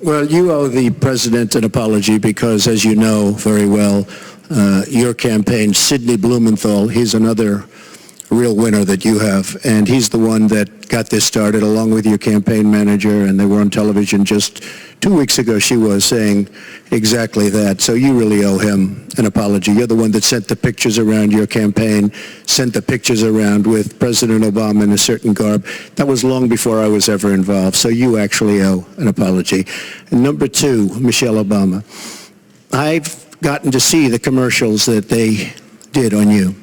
Well, you owe the president an apology because, as you know very well, your campaign, Sidney Blumenthal, he's another real winner that you have, and he's the one that got this started along with your campaign manager, and they were on television just 2 weeks ago. She was saying exactly that. So you really owe him an apology. You're the one that sent the pictures around your campaign, sent the pictures around with President Obama in a certain garb. That was long before I was ever involved. So you actually owe an apology. And number two, Michelle Obama. I've gotten to see the commercials that they did on you.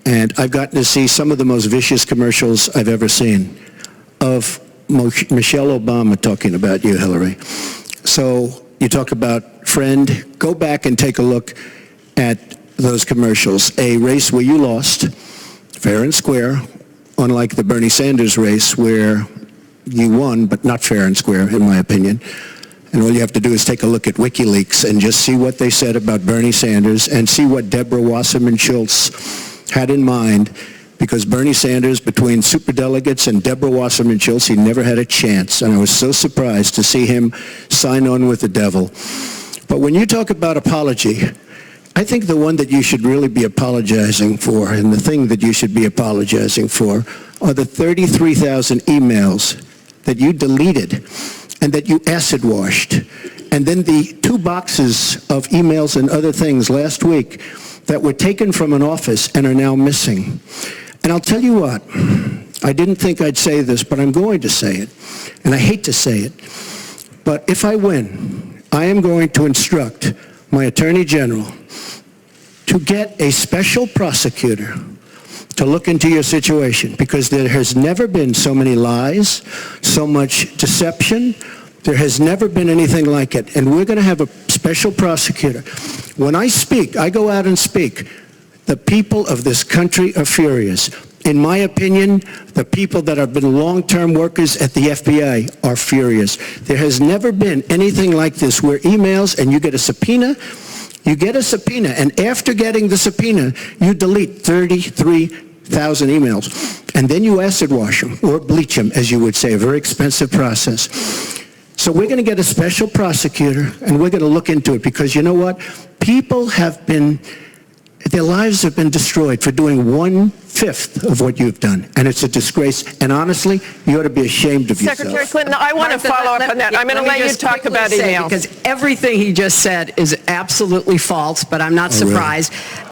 And I've gotten to see some of the most vicious commercials I've ever seen of Michelle Obama talking about you, Hillary. So you talk about friend. Go back and take a look at those commercials. A race where you lost, fair and square, unlike the Bernie Sanders race where you won, but not fair and square, in my opinion. And all you have to do is take a look at WikiLeaks and just see what they said about Bernie Sanders and see what Deborah Wasserman Schultz had in mind, because Bernie Sanders, between superdelegates and Deborah Wasserman Schultz, he never had a chance. And I was so surprised to see him sign on with the devil. But when you talk about apology, I think the one that you should really be apologizing for, and the thing that you should be apologizing for, are the 33,000 emails that you deleted and that you acid washed. And then the 2 boxes of emails and other things last week that were taken from an office and are now missing. And I'll tell you what, I didn't think I'd say this, but I'm going to say it. And I hate to say it, but if I win, I am going to instruct my Attorney General to get a special prosecutor to look into your situation, because there has never been so many lies, so much deception. There has never been anything like it. And we're going to have a special prosecutor. When I speak, I go out and speak. The people of this country are furious. In my opinion, the people that have been long-term workers at the FBI are furious. There has never been anything like this where emails and you get a subpoena, and after getting the subpoena, you delete 33,000 emails. And then you acid wash them, or bleach them, as you would say, a very expensive process. So we're going to get a special prosecutor, and we're going to look into it, because you know what? People have been, their lives have been destroyed for doing 1/5 of what you've done, and it's a disgrace. And honestly, you ought to be ashamed of yourself. Secretary Clinton, I want to follow up on that. I'm going to let you talk about emails. Because everything he just said is absolutely false, but I'm not surprised. Really?